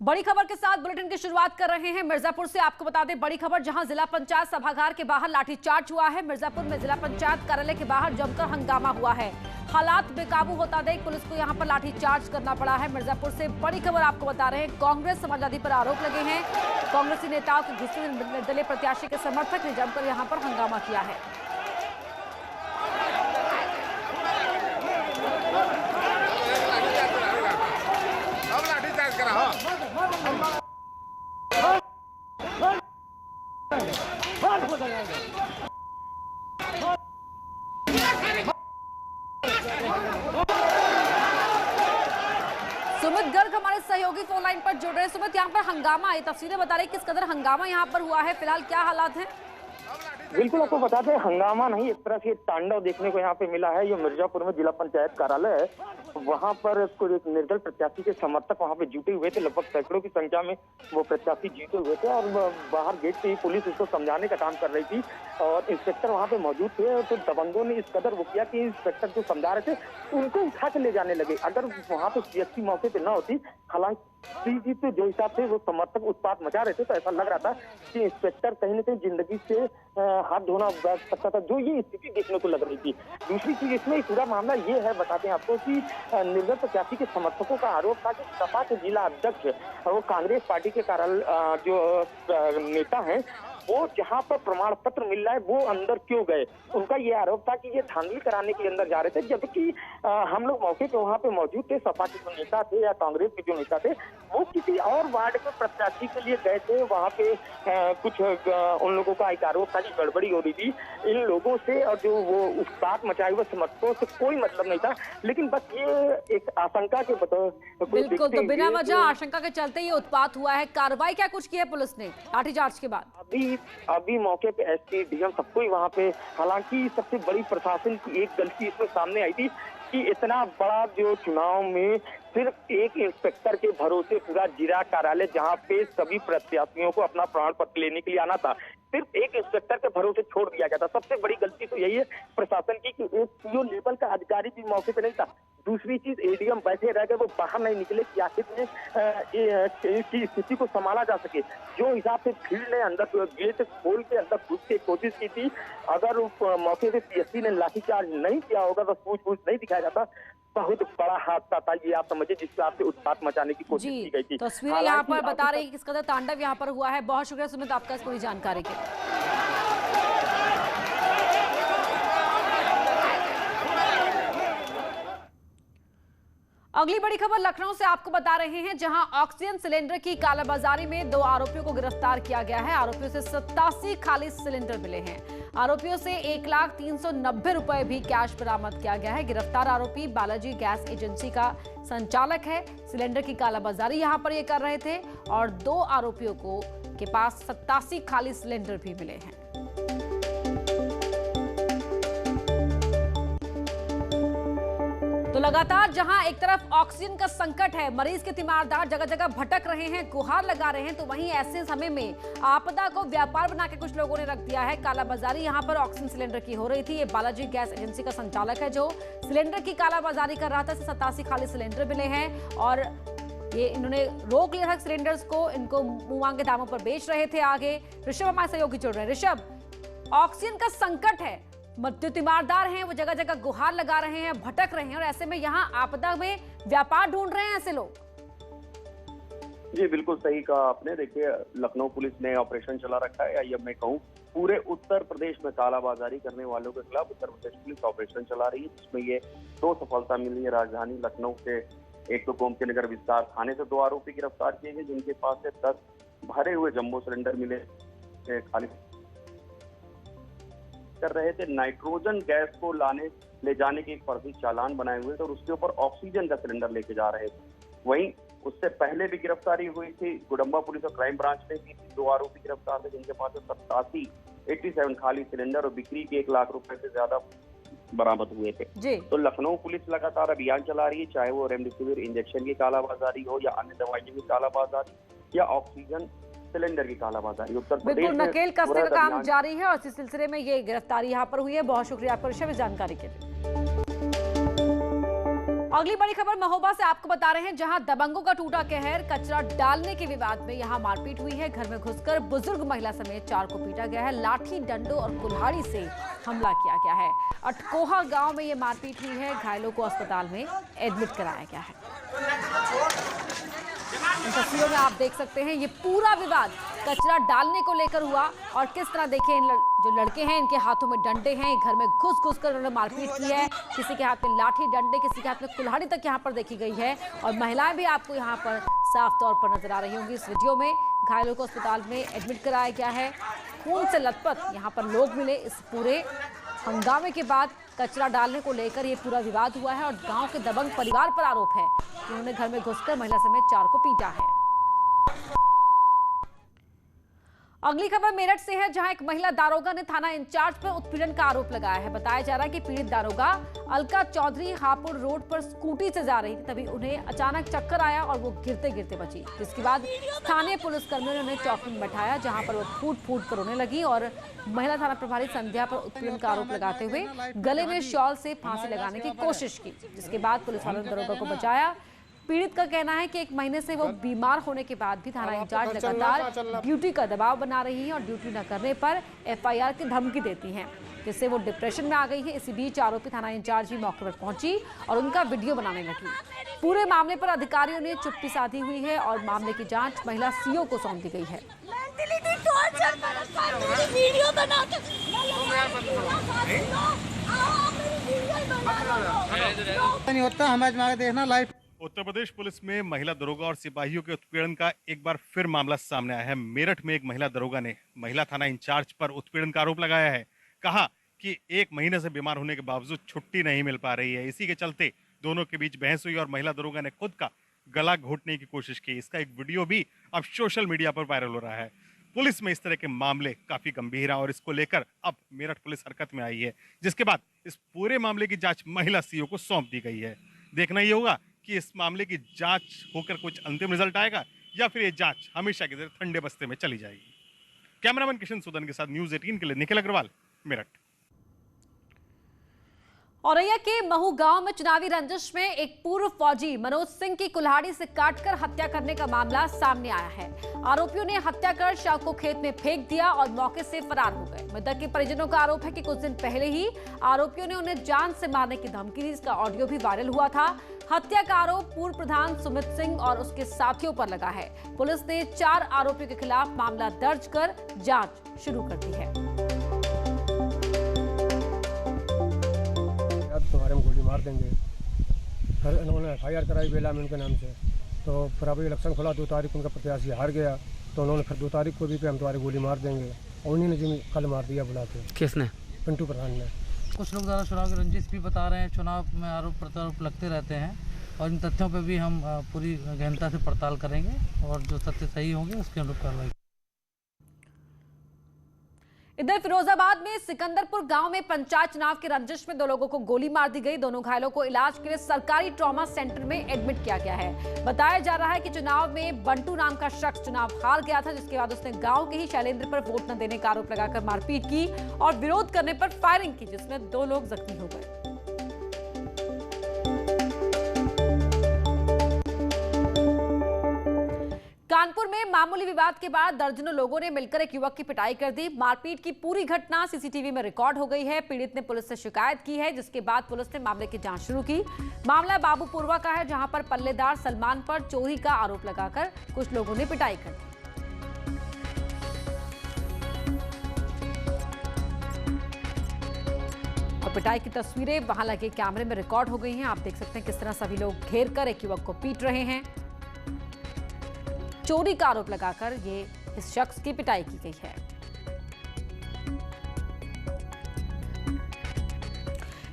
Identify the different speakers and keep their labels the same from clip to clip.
Speaker 1: बड़ी खबर के साथ बुलेटिन की शुरुआत कर रहे हैं मिर्जापुर से। आपको बता दें बड़ी खबर, जहां जिला पंचायत सभागार के बाहर लाठीचार्ज हुआ है। मिर्जापुर में जिला पंचायत कार्यालय के बाहर जमकर हंगामा हुआ है। हालात बेकाबू होता देख पुलिस को यहां पर लाठीचार्ज करना पड़ा है। मिर्जापुर से बड़ी खबर आपको बता रहे हैं, कांग्रेस समाजवादी पर आरोप लगे हैं। कांग्रेसी नेताओं के गुस्से में निर्दलीय प्रत्याशी के समर्थक ने जमकर यहां पर हंगामा किया है। सुमित गर्ग हमारे सहयोगी फोन लाइन पर जुड़ रहे हैं। सुमित, यहाँ पर हंगामा है, तस्वीरें बता रही किस कदर हंगामा यहाँ पर हुआ है, फिलहाल क्या हालात हैं?
Speaker 2: बिल्कुल आपको बता दें, हंगामा नहीं, एक तरह से तांडव देखने को यहाँ पे मिला है। ये मिर्जापुर में जिला पंचायत कार्यालय है, वहाँ पर एक निर्दल प्रत्याशी के समर्थक वहाँ पे जुटे हुए थे। लगभग सैकड़ों की संख्या में वो प्रत्याशी जुटे हुए थे और बाहर गेट से ही पुलिस उसको समझाने का काम कर रही थी और इंस्पेक्टर वहाँ पे मौजूद थे। तो दबंगों ने इस कदर वो किया कि इंस्पेक्टर जो समझा रहे थे उनको उठा के ले जाने लगे। अगर वहाँ पे सीएसपी मौके पे न होती, हालांकि तो जो हिसाब से वो समर्थक उत्पात मचा रहे थे, तो ऐसा लग रहा था कि इंस्पेक्टर कहीं न कहीं जिंदगी से हाथ धोना सकता था, जो ये स्थिति देखने को लग रही थी। दूसरी चीज इसमें पूरा मामला ये है, बताते हैं आपको, कि निर्दल प्रत्याशी के समर्थकों का आरोप था कि सपा के जिला अध्यक्ष वो कांग्रेस पार्टी के जो नेता हैं, वो जहां पर प्रमाण पत्र मिल रहा है वो अंदर क्यों गए। उनका ये आरोप था कि ये धांधली कराने के अंदर जा रहे थे, जबकि हम लोग मौके पे वहां पे मौजूद थे। सपा के जो नेता थे या कांग्रेस के जो नेता थे, वो किसी और वार्ड के प्रत्याशी के लिए गए थे। वहां पे कुछ उन लोगों का एक आरोप था कि गड़बड़ी हो रही थी इन लोगों से, और जो वो उत्पात मचाए हुए समर्थकों से कोई मतलब नहीं था। लेकिन बस ये एक आशंका के
Speaker 1: बिल्कुल, तो बिना वजह आशंका के चलते ये उत्पात हुआ है। कार्रवाई क्या कुछ की है पुलिस ने लाठीचार्ज के बाद?
Speaker 2: अभी मौके पे एसपी डीएम सबको ही वहाँ पे, हालांकि सबसे बड़ी प्रशासन की एक गलती इसमें सामने आई थी कि इतना बड़ा जो चुनाव में सिर्फ एक इंस्पेक्टर के भरोसे पूरा जिला कार्यालय, जहाँ पे सभी प्रत्याशियों को अपना प्रमाण पत्र लेने के लिए आना था, सिर्फ एक इंस्पेक्टर के भरोसे छोड़ दिया गया था। सबसे बड़ी गलती तो यही है प्रशासन की कि एक पीओ लेवल का अधिकारी भी मौके पे नहीं था। दूसरी चीज, एडीएम बैठे रह गए, वो बाहर नहीं निकले कि आखिर में की स्थिति को संभाला जा सके। जो हिसाब से भीड़ ने अंदर गेट खोल के अंदर घुस के कोशिश की थी, अगर मौके पे सीएसपी ने लाठीचार्ज नहीं किया होगा, बस पूछ नहीं दिखाया जाता, बहुत बड़ा हादसा था ये, आप समझिए, जिस हिसाब से उत्पात मचाने की कोशिश की गई थी।
Speaker 1: तस्वीरें यहाँ पर बता रही है किस कदर तांडव यहाँ पर हुआ है। बहुत शुक्रिया सुमित आपका इस पूरी जानकारी के लिए। अगली बड़ी खबर लखनऊ से आपको बता रहे हैं, जहां ऑक्सीजन सिलेंडर की कालाबाजारी में 2 आरोपियों को गिरफ्तार किया गया है। आरोपियों से 87 खाली सिलेंडर मिले हैं। आरोपियों से 1,390,000 रुपए भी कैश बरामद किया गया है। गिरफ्तार आरोपी बालाजी गैस एजेंसी का संचालक है। सिलेंडर की कालाबाजारी यहां पर ये कर रहे थे और 2 आरोपियों के पास 87 खाली सिलेंडर भी मिले हैं। तो लगातार जहां एक तरफ ऑक्सीजन का संकट है, मरीज के तीमारदार जगह जगह भटक रहे हैं, गुहार लगा रहे हैं, तो वहीं ऐसे समय में आपदा को व्यापार बना के कुछ लोगों ने रख दिया है। कालाबाजारी यहां पर ऑक्सीजन सिलेंडर की हो रही थी। ये बालाजी गैस एजेंसी का संचालक है जो सिलेंडर की कालाबाजारी कर रहा था। 87 खाली सिलेंडर मिले हैं और ये इन्होंने रोक लिया था सिलेंडर्स को, इनको मुंह मांगे दामों पर बेच रहे थे। आगे ऋषभ हमारे सहयोगी जुड़ रहे हैं। ऋषभ, ऑक्सीजन का संकट है, जो तीमारदार हैं वो जगह जगह गुहार लगा रहे हैं, भटक रहे हैं, और ऐसे में यहाँ आपदा में व्यापार ढूंढ रहे हैं ऐसे लोग।
Speaker 3: जी बिल्कुल सही कहा आपने। देखिए, लखनऊ पुलिस ने ऑपरेशन चला रखा है, या मैं कहूँ पूरे उत्तर प्रदेश में कालाबाजारी करने वालों के खिलाफ उत्तर प्रदेश पुलिस ऑपरेशन चला रही है, जिसमें ये 2 सफलता मिली है। राजधानी लखनऊ से एक तो गोमती नगर विस्तार थाने से 2 आरोपी गिरफ्तार किए गए, जिनके पास से 10 भरे हुए जम्बो सिलेंडर मिले। खाली कर रहे थे, नाइट्रोजन गैस को ले जाने के एक फर्जी चालान बनाए हुए थे और उसके ऊपर ऑक्सीजन का सिलेंडर लेके जा रहे थे। वहीं उससे पहले भी गिरफ्तारी हुई थी, गुडम्बा पुलिस और क्राइम ब्रांच ने की थी। 2 आरोपी गिरफ्तार थे, जिनके पास 87 खाली सिलेंडर और बिक्री के 1 लाख रुपए से ज्यादा बरामद हुए थे। तो लखनऊ पुलिस लगातार अभियान चला रही है, चाहे वो रेमडेसिविर इंजेक्शन की कालाबाजारी हो या अन्य दवाइयों की कालाबाजारी या ऑक्सीजन सिलेंडर की कालाबाजारी। उत्तर प्रदेश
Speaker 1: बिल्कुल नकेल कसने का काम जारी है और इस सिलसिले में ये गिरफ्तारी यहाँ पर हुई है। बहुत शुक्रिया आपका ऋषभ इस जानकारी के लिए। अगली बड़ी खबर महोबा से आपको बता रहे हैं, जहां दबंगों का टूटा कहर। कचरा डालने के विवाद में यहां मारपीट हुई है। घर में घुसकर बुजुर्ग महिला समेत 4 को पीटा गया है। लाठी, डंडों और कुल्हाड़ी से हमला किया गया है। अटकोहा गांव में यह मारपीट हुई है। घायलों को अस्पताल में एडमिट कराया गया है। इन तस्वीरों में आप देख सकते हैं ये पूरा विवाद कचरा डालने को लेकर हुआ और किस तरह देखिए जो लड़के हैं इनके हाथों में डंडे हैं। घर में घुस कर उन्होंने मारपीट की है। किसी के हाथ में लाठी, डंडे, किसी के हाथ में कुल्हाड़ी तक यहाँ पर देखी गई है और महिलाएं भी आपको यहाँ पर साफ तौर पर नजर आ रही होंगी इस वीडियो में। घायलों को अस्पताल में एडमिट कराया गया है। खून से लथपथ यहाँ पर लोग मिले। इस पूरे हंगामे के बाद कचरा डालने को लेकर ये पूरा विवाद हुआ है और गांव के दबंग परिवार पर आरोप है कि उन्होंने घर में घुसकर महिला समेत 4 को पीटा है। अगली खबर मेरठ से है, जहां एक महिला दारोगा ने थाना इंचार्ज पर उत्पीड़न का आरोप लगाया है। बताया जा रहा है कि पीड़ित दारोगा अलका चौधरी हापुड़ रोड पर स्कूटी से जा रही थी, तभी उन्हें अचानक चक्कर आया और वो गिरते गिरते बची। जिसके बाद स्थानीय पुलिसकर्मियों ने उन्हें चौकी में बैठाया, जहां पर वो फूट कर रोने लगी और महिला थाना प्रभारी संध्या पर उत्पीड़न का आरोप लगाते हुए गले में शॉल से फांसी लगाने की कोशिश की। जिसके बाद पुलिस वालों ने दारोगा को बचाया। पीड़ित का कहना है कि 1 महीने से वो बीमार होने के बाद भी थाना इंचार्ज लगातार ड्यूटी का दबाव बना रही है और ड्यूटी न करने पर FIR की धमकी देती हैं, जिससे वो डिप्रेशन में आ गई है। इसी बीच आरोपी थाना इंचार्ज भी मौके पर पहुंची और उनका वीडियो बनाने लगी। पूरे मामले पर अधिकारियों ने चुप्पी साधी हुई है और मामले की जांच महिला CO को सौंप दी गई है।
Speaker 4: नहीं होता, हमें देखना लाइव।
Speaker 5: उत्तर प्रदेश पुलिस में महिला दरोगा और सिपाहियों के उत्पीड़न का एक बार फिर मामला सामने आया है। मेरठ में एक महिला दरोगा ने महिला थाना इंचार्ज पर उत्पीड़न का आरोप लगाया है। कहा कि 1 महीने से बीमार होने के बावजूद छुट्टी नहीं मिल पा रही है। इसी के चलते दोनों के बीच बहस हुई और महिला दरोगा ने खुद का गला घोटने की कोशिश की। इसका एक वीडियो भी अब सोशल मीडिया पर वायरल हो रहा है। पुलिस में इस तरह के मामले काफी गंभीर है और इसको लेकर अब मेरठ पुलिस हरकत में आई है, जिसके बाद इस पूरे मामले की जांच महिला CO को सौंप दी गई है। देखना ये होगा कि इस मामले की जांच होकर कुछ अंतिम रिजल्ट आएगा या फिर ये जांच हमेशा की तरह ठंडे बस्ते में चली जाएगी। कैमरामैन किशन सुदन के साथ न्यूज़ 18 के लिए निखिल अग्रवाल, मेरठ।
Speaker 1: औरैया के महू गांव में चुनावी रंजिश में एक पूर्व फौजी मनोज सिंह की कुल्हाड़ी से काटकर हत्या करने का मामला सामने आया है। आरोपियों ने हत्या कर शव को खेत में फेंक दिया और मौके से फरार हो गए। मृतक के परिजनों का आरोप है कि कुछ दिन पहले ही आरोपियों ने उन्हें जान से मारने की धमकी दी। इसका ऑडियो भी वायरल हुआ था। हत्या का आरोप पूर्व प्रधान सुमित सिंह और उसके साथियों पर लगा है। पुलिस ने 4 आरोपियों के खिलाफ मामला दर्ज कर जांच शुरू कर दी है।
Speaker 6: तुम्हारे में गोली मार देंगे। फिर इन्होंने FIR कराई बेला में उनके नाम से। तो फिर अभी इलेक्शन खुला, 2 तारीख उनका प्रत्याशी हार गया, तो उन्होंने फिर 2 तारीख को भी हम तुम्हारी गोली मार देंगे। और उन्हीं ने जी कल मार दिया बुला के।
Speaker 4: किसने?
Speaker 6: पिंटू प्रधान ने।
Speaker 7: कुछ लोग ज़्यादा चुनाव की रंजिश भी बता रहे हैं। चुनाव में आरोप प्रत्यारोप लगते रहते हैं और इन तथ्यों पर भी हम पूरी गहनता से पड़ताल करेंगे और जो तथ्य सही होंगे उसके अनुरूप कार्रवाई।
Speaker 1: इधर फिरोजाबाद में सिकंदरपुर गांव में पंचायत चुनाव के रंजिश में 2 लोगों को गोली मार दी गई। दोनों घायलों को इलाज के लिए सरकारी ट्रॉमा सेंटर में एडमिट किया गया है। बताया जा रहा है कि चुनाव में बंटू नाम का शख्स चुनाव हार गया था, जिसके बाद उसने गांव के ही शैलेंद्र पर वोट न देने का आरोप लगाकर मारपीट की और विरोध करने पर फायरिंग की, जिसमें 2 लोग जख्मी हो गए। कानपुर में मामूली विवाद के बाद दर्जनों लोगों ने मिलकर एक युवक की पिटाई कर दी। मारपीट की पूरी घटना CCTV में रिकॉर्ड हो गई है। पीड़ित ने पुलिस से शिकायत की है, जिसके बाद पुलिस ने मामले की जांच शुरू की। मामला बाबूपुरवा का है, जहां पर पल्लेदार सलमान पर चोरी का आरोप लगाकर कुछ लोगों ने पिटाई कर दी। और पिटाई की तस्वीरें वहां लगे कैमरे में रिकॉर्ड हो गई हैं। आप देख सकते हैं किस तरह सभी लोग घेर कर एक युवक को पीट रहे हैं। चोरी का आरोप लगाकर ये इस शख्स की पिटाई की गई है।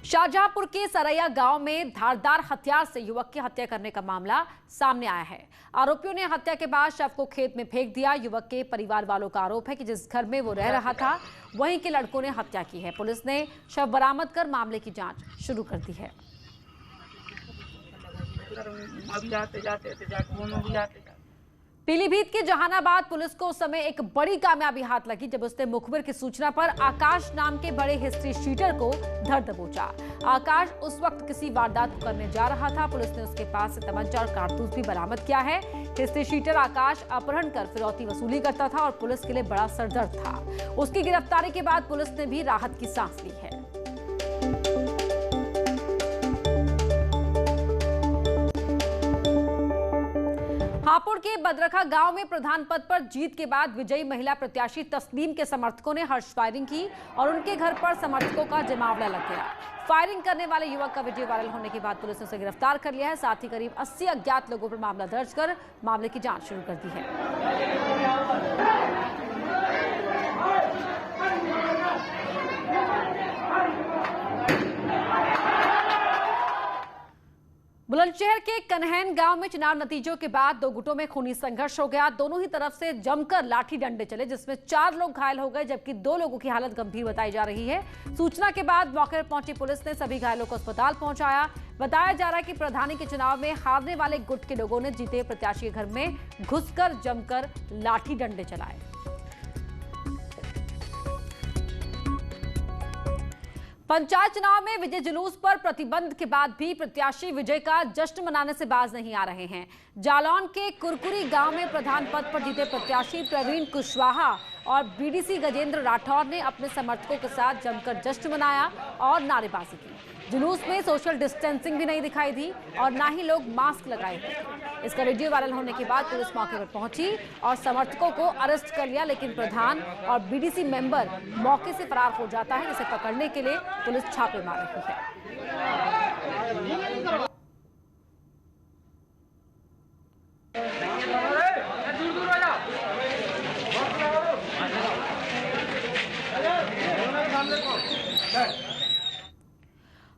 Speaker 1: शाहजहांपुर के सरैया गांव में धारदार हथियार से युवक की हत्या करने का मामला सामने आया है। आरोपियों ने हत्या के बाद शव को खेत में फेंक दिया। युवक के परिवार वालों का आरोप है कि जिस घर में वो रह रहा था वहीं के लड़कों ने हत्या की है। पुलिस ने शव बरामद कर मामले की जांच शुरू कर दी है। पीलीभीत के जहानाबाद पुलिस को उस समय एक बड़ी कामयाबी हाथ लगी जब उसने मुखबिर की सूचना पर आकाश नाम के बड़े हिस्ट्री शीटर को धर दबोचा। आकाश उस वक्त किसी वारदात को करने जा रहा था। पुलिस ने उसके पास से तमंचा और कारतूस भी बरामद किया है। हिस्ट्री शीटर आकाश अपहरण कर फिरौती वसूली करता था और पुलिस के लिए बड़ा सरदर्द था। उसकी गिरफ्तारी के बाद पुलिस ने भी राहत की सांस ली है। हापुड़ के बदरखा गांव में प्रधान पद पर जीत के बाद विजयी महिला प्रत्याशी तस्लीम के समर्थकों ने हर्ष फायरिंग की और उनके घर पर समर्थकों का जमावड़ा लग गया। फायरिंग करने वाले युवक का वीडियो वायरल होने के बाद पुलिस ने उसे गिरफ्तार कर लिया है। साथ ही करीब 80 अज्ञात लोगों पर मामला दर्ज कर मामले की जांच शुरू कर दी है। बुलंदशहर के कन्हैन गांव में चुनाव नतीजों के बाद दो गुटों में खूनी संघर्ष हो गया। दोनों ही तरफ से जमकर लाठी डंडे चले, जिसमें 4 लोग घायल हो गए जबकि 2 लोगों की हालत गंभीर बताई जा रही है। सूचना के बाद मौके पर पहुंची पुलिस ने सभी घायलों को अस्पताल पहुंचाया। बताया जा रहा है कि प्रधानी के चुनाव में हारने वाले गुट के लोगों ने जीते प्रत्याशी के घर में घुसकर जमकर लाठी डंडे चलाए। पंचायत चुनाव में विजय जुलूस पर प्रतिबंध के बाद भी प्रत्याशी विजय का जश्न मनाने से बाज नहीं आ रहे हैं। जालौन के कुरकुरी गांव में प्रधान पद पर जीते प्रत्याशी प्रवीण कुशवाहा और बीडीसी गजेंद्र राठौर ने अपने समर्थकों के साथ जमकर जश्न मनाया और नारेबाजी की। जुलूस में सोशल डिस्टेंसिंग भी नहीं दिखाई दी और ना ही लोग मास्क लगाए थे। इसका वीडियो वायरल होने के बाद पुलिस मौके पर पहुंची और समर्थकों को अरेस्ट कर लिया, लेकिन प्रधान और बीडीसी मेंबर मौके से फरार हो जाता है, जिसे पकड़ने के लिए पुलिस छापे मार रही है।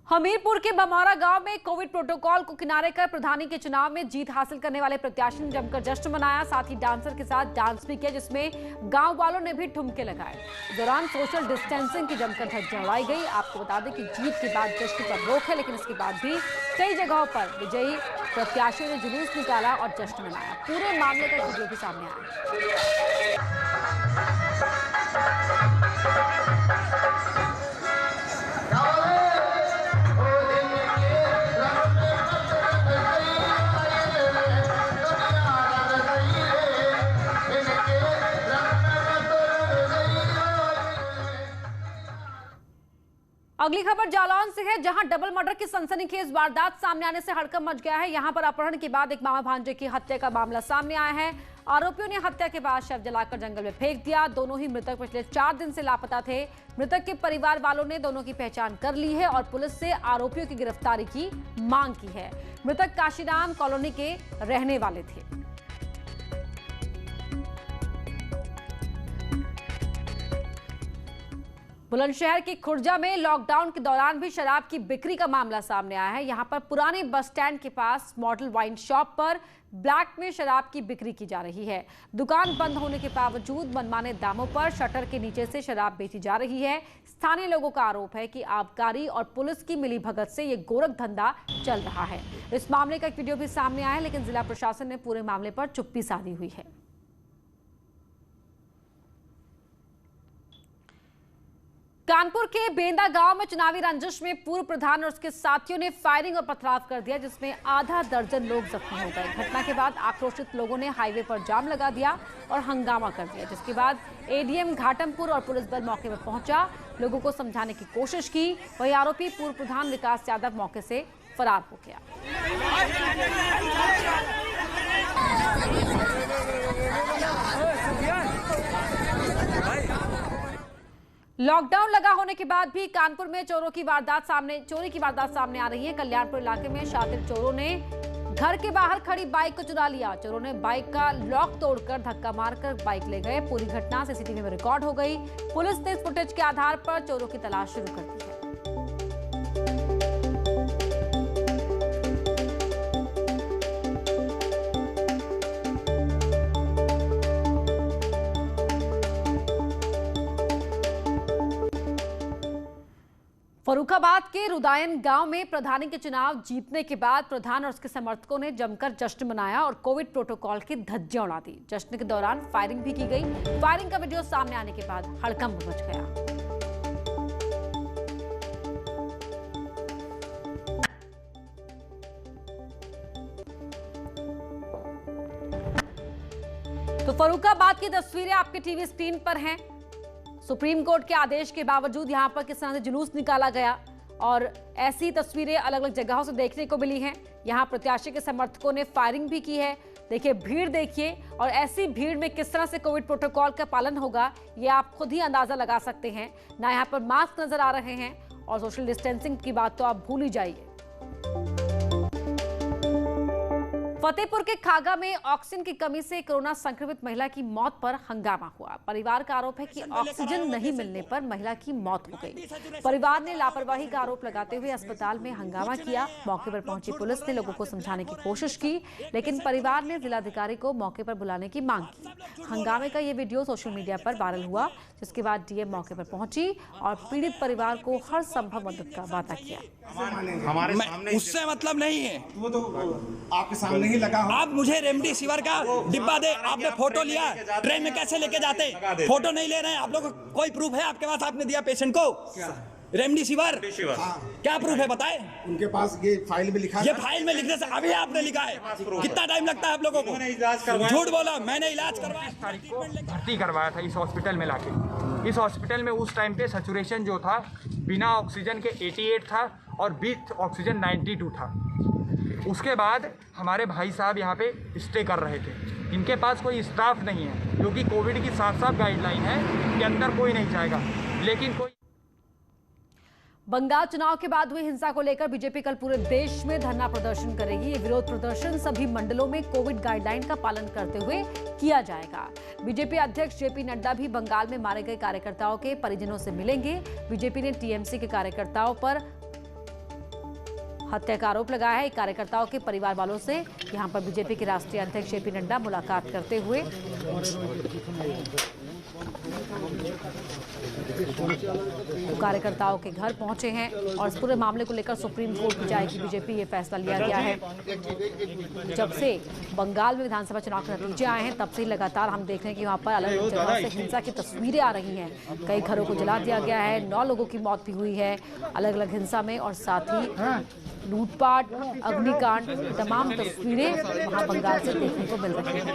Speaker 1: हमीरपुर के बमौरा गांव में कोविड प्रोटोकॉल को किनारे कर प्रधानी के चुनाव में जीत हासिल करने वाले प्रत्याशी ने जमकर जश्न मनाया। साथ ही डांसर के साथ डांस भी किया, जिसमें गांव वालों ने भी ठुमके लगाए। दौरान सोशल डिस्टेंसिंग की जमकर धज्जियां उड़ाई गई। आपको बता दें कि जीत के बाद जश्न पर रोक है, लेकिन इसके बाद भी कई जगहों पर विजयी प्रत्याशियों ने जुलूस निकाला और जश्न मनाया। पूरे मामले का वीडियो भी सामने आया। अगली खबर जालौन से है, जहां डबल मर्डर की सनसनीखेज वारदात सामने आने से हड़कंप मच गया है। यहां पर अपहरण के बाद एक मामा भांजे की हत्या का मामला सामने आया है। आरोपियों ने हत्या के बाद शव जलाकर जंगल में फेंक दिया। दोनों ही मृतक पिछले 4 दिन से लापता थे। मृतक के परिवार वालों ने दोनों की पहचान कर ली है और पुलिस से आरोपियों की गिरफ्तारी की मांग की है। मृतक काशीराम कॉलोनी के रहने वाले थे। बुलंदशहर के खुर्जा में लॉकडाउन के दौरान भी शराब की बिक्री का मामला सामने आया है। यहां पर पुराने बस स्टैंड के पास मॉडल वाइन शॉप पर ब्लैक में शराब की बिक्री की जा रही है। दुकान बंद होने के बावजूद मनमाने दामों पर शटर के नीचे से शराब बेची जा रही है। स्थानीय लोगों का आरोप है कि आबकारी और पुलिस की मिलीभगत से ये गोरख धंधा चल रहा है। इस मामले का एक वीडियो भी सामने आया है, लेकिन जिला प्रशासन ने पूरे मामले पर चुप्पी साधी हुई है। कानपुर के बेंदा गांव में चुनावी रंजिश में पूर्व प्रधान और उसके साथियों ने फायरिंग और पथराव कर दिया, जिसमें आधा दर्जन लोग जख्मी हो गए। घटना के बाद आक्रोशित लोगों ने हाईवे पर जाम लगा दिया और हंगामा कर दिया, जिसके बाद एडीएम घाटमपुर और पुलिस बल मौके पर पहुंचा, लोगों को समझाने की कोशिश की। वहीं आरोपी पूर्व प्रधान विकास यादव मौके से फरार हो गया। लॉकडाउन लगा होने के बाद भी कानपुर में चोरी की वारदात सामने आ रही है। कल्याणपुर इलाके में शातिर चोरों ने घर के बाहर खड़ी बाइक को चुरा लिया। चोरों ने बाइक का लॉक तोड़कर धक्का मारकर बाइक ले गए। पूरी घटना सीसीटीवी में रिकॉर्ड हो गई। पुलिस ने इस फुटेज के आधार पर चोरों की तलाश शुरू कर दी है। फर्रुखाबाद के रुदायन गांव में प्रधानी के चुनाव जीतने के बाद प्रधान और उसके समर्थकों ने जमकर जश्न मनाया और कोविड प्रोटोकॉल की धज्जियां उड़ा दी। जश्न के दौरान फायरिंग भी की गई। फायरिंग का वीडियो सामने आने के बाद हड़कंप मच गया। तो फर्रुखाबाद की तस्वीरें आपके टीवी स्क्रीन पर हैं। सुप्रीम कोर्ट के आदेश के बावजूद यहां पर किस तरह से जुलूस निकाला गया और ऐसी तस्वीरें अलग अलग जगहों से देखने को मिली हैं। यहां प्रत्याशी के समर्थकों ने फायरिंग भी की है। देखिए भीड़ देखिए, और ऐसी भीड़ में किस तरह से कोविड प्रोटोकॉल का पालन होगा ये आप खुद ही अंदाजा लगा सकते हैं। ना यहां पर मास्क नजर आ रहे हैं और सोशल डिस्टेंसिंग की बात तो आप भूल ही जाइए। फतेहपुर के खागा में ऑक्सीजन की कमी से कोरोना संक्रमित महिला की मौत पर हंगामा हुआ। परिवार का आरोप है कि ऑक्सीजन नहीं मिलने पर महिला की मौत हो गई। परिवार ने लापरवाही का आरोप लगाते हुए अस्पताल में हंगामा किया। मौके पर पहुंची पुलिस ने लोगों को समझाने की कोशिश की, लेकिन परिवार ने जिलाधिकारी को मौके पर बुलाने की मांग की। हंगामे का ये वीडियो सोशल मीडिया पर वायरल हुआ, जिसके बाद डीएम मौके पर पहुंची और पीड़ित परिवार को हर संभव मदद का वादा किया।
Speaker 8: हमारे उससे मतलब नहीं है,
Speaker 9: वो तो आपके सामने ही लगा।
Speaker 8: आप मुझे रेमडेसिविर का डिब्बा दे, आपने फोटो लिया, ट्रेन में कैसे लेके जाते, फोटो नहीं ले रहे हैं आप लोग, कोई प्रूफ है आपके पास? आपने दिया पेशेंट को रेमडेसिविर, क्या प्रूफ है बताए?
Speaker 9: उनके पास ये फाइल में लिखा है।
Speaker 8: ये फाइल में लिखने से अभी आपने लिखा है, कितना टाइम लगता है आप लोगों को? झूठ बोला, मैंने इलाज करवाया,
Speaker 10: भर्ती करवाया था इस हॉस्पिटल में लाके। इस हॉस्पिटल में उस टाइम पे सैचुरेशन जो था बिना ऑक्सीजन के 88 था और विथ ऑक्सीजन 92 था। उसके बाद हमारे भाई साहब यहाँ पे स्टे कर रहे थे। इनके पास कोई स्टाफ नहीं है, क्योंकि कोविड की साफ गाइडलाइन है कि अंदर कोई नहीं जाएगा, लेकिन कोई।
Speaker 1: बंगाल चुनाव के बाद हुई हिंसा को लेकर बीजेपी कल पूरे देश में धरना प्रदर्शन करेगी। ये विरोध प्रदर्शन सभी मंडलों में कोविड गाइडलाइन का पालन करते हुए किया जाएगा। बीजेपी अध्यक्ष जेपी नड्डा भी बंगाल में मारे गए कार्यकर्ताओं के परिजनों से मिलेंगे। बीजेपी ने टीएमसी के कार्यकर्ताओं पर हत्या का आरोप लगाया है। कार्यकर्ताओं के परिवार वालों से यहां पर बीजेपी के राष्ट्रीय अध्यक्ष जेपी नड्डा मुलाकात करते हुए तो कार्यकर्ताओं के घर पहुंचे हैं और इस पूरे मामले को लेकर सुप्रीम कोर्ट में जाएगी बीजेपी। ये फैसला लिया गया है। जब से बंगाल में विधानसभा चुनाव के नतीजे आए हैं तब से लगातार हम देख रहे हैं कि वहां पर अलग अलग जगह से हिंसा की तस्वीरें आ रही हैं। कई घरों को जला दिया गया है, 9 लोगों की मौत भी हुई है अलग अलग हिंसा में, और साथ ही लूटपाट, अग्निकांड, तमाम तस्वीरें वहां बंगाल से देखने को मिल रही हैं।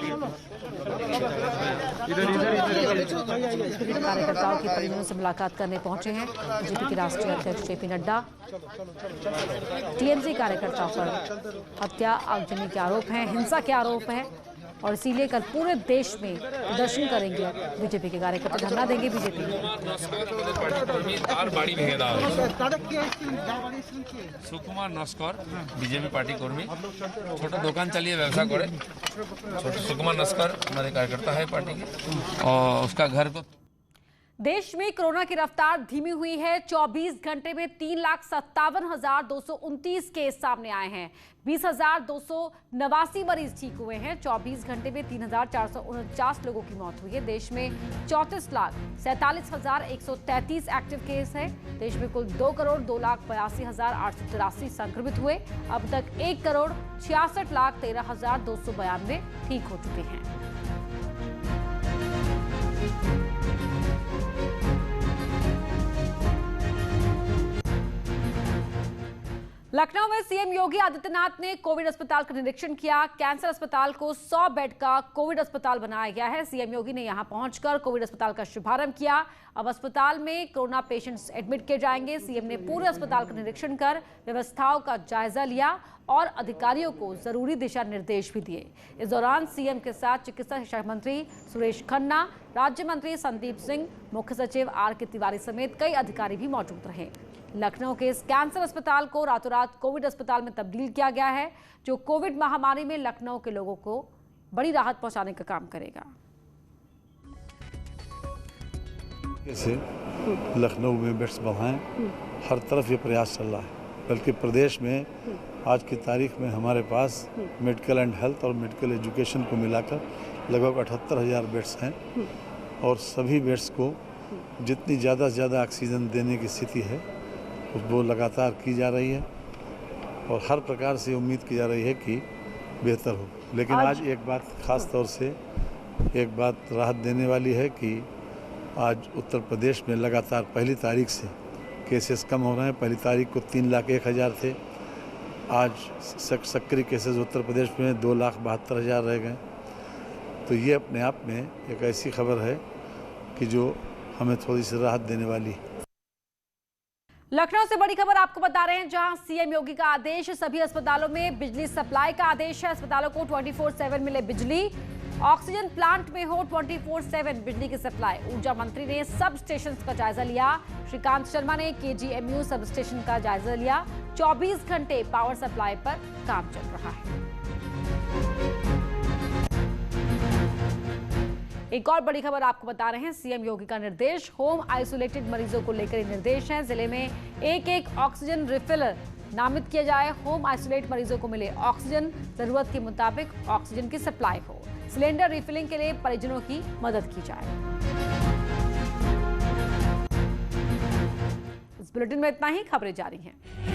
Speaker 1: कार्यकर्ताओं के परिजनों से मुलाकात करने पहुंचे हैं बीजेपी के राष्ट्रीय अध्यक्ष जेपी नड्डा। टीएमसी कार्यकर्ताओं पर हत्या, आगजनी के आरोप हैं, हिंसा के आरोप हैं, और इसीलिए कल पूरे देश में प्रदर्शन करेंगे बीजेपी के कार्यकर्ता, धरना देंगे BJP.
Speaker 11: Sukumar Naskar BJP party কর্মী, ছোট দোকান চালিয়ে ব্যবসা করে। ছোট সুকুমার নস্কর हमारे कार्यकर्ता है पार्टी के, और उसका घर को।
Speaker 1: देश में कोरोना की रफ्तार धीमी हुई है। 24 घंटे में 3,57,229 केस सामने आए हैं। 20,289 मरीज ठीक हुए हैं। 24 घंटे में 3,449 लोगों की मौत हुई है। देश में 34,47,133 एक्टिव केस है। देश में कुल 2,02,82,883 संक्रमित हुए। अब तक 1,66,13,292 ठीक हो चुके हैं। लखनऊ में सीएम योगी आदित्यनाथ ने कोविड अस्पताल का निरीक्षण किया। कैंसर अस्पताल को 100 बेड का कोविड अस्पताल बनाया गया है। सीएम योगी ने यहां पहुंचकर कोविड अस्पताल का शुभारंभ किया। अब अस्पताल में कोरोना पेशेंट्स एडमिट किए जाएंगे। सीएम ने पूरे अस्पताल का निरीक्षण कर व्यवस्थाओं का जायजा लिया और अधिकारियों को जरूरी दिशा निर्देश भी दिए। इस दौरान सीएम के साथ चिकित्सा शिक्षा मंत्री सुरेश खन्ना, राज्य मंत्री संदीप सिंह, मुख्य सचिव आर.के. तिवारी समेत कई अधिकारी भी मौजूद रहे। लखनऊ के इस कैंसर अस्पताल को रातों रात कोविड अस्पताल में तब्दील किया गया है, जो कोविड महामारी में लखनऊ के लोगों को बड़ी राहत पहुंचाने का काम करेगा।
Speaker 12: से लखनऊ में बेड्स बढ़ाएं, हर तरफ ये प्रयास चल रहा है। बल्कि प्रदेश में आज की तारीख में हमारे पास मेडिकल एंड हेल्थ और मेडिकल एजुकेशन को मिलाकर लगभग 78,000 बेड्स हैं, और सभी बेड्स को जितनी ज़्यादा से ज़्यादा ऑक्सीजन देने की स्थिति है वो लगातार की जा रही है और हर प्रकार से उम्मीद की जा रही है कि बेहतर हो। लेकिन आज एक बात खास तौर से एक बात राहत देने वाली है कि आज उत्तर प्रदेश में लगातार पहली तारीख से केसेस कम हो रहे हैं। पहली तारीख को 3,01,000 थे, आज सक्रिय केसेस उत्तर प्रदेश में 2,72,000 रह गए। तो ये अपने आप में एक ऐसी खबर है कि जो हमें थोड़ी सी राहत देने वाली है।
Speaker 1: लखनऊ से बड़ी खबर आपको बता रहे हैं, जहां सीएम योगी का आदेश, सभी अस्पतालों में बिजली सप्लाई का आदेश है। अस्पतालों को 24/7 मिले बिजली, ऑक्सीजन प्लांट में हो 24/7 बिजली की सप्लाई। ऊर्जा मंत्री ने सब स्टेशन का जायजा लिया। श्रीकांत शर्मा ने केजीएमयू सब स्टेशन का जायजा लिया। 24 घंटे पावर सप्लाई पर काम चल रहा है। एक और बड़ी खबर आपको बता रहे हैं, सीएम योगी का निर्देश, होम आइसोलेटेड मरीजों को लेकर निर्देश हैं। जिले में एक ऑक्सीजन रिफिलर नामित किया जाए। होम आइसोलेट मरीजों को मिले ऑक्सीजन, जरूरत के मुताबिक ऑक्सीजन की सप्लाई हो। सिलेंडर रिफिलिंग के लिए परिजनों की मदद की जाए। इस बुलेटिन में इतना ही, खबरें जारी हैं।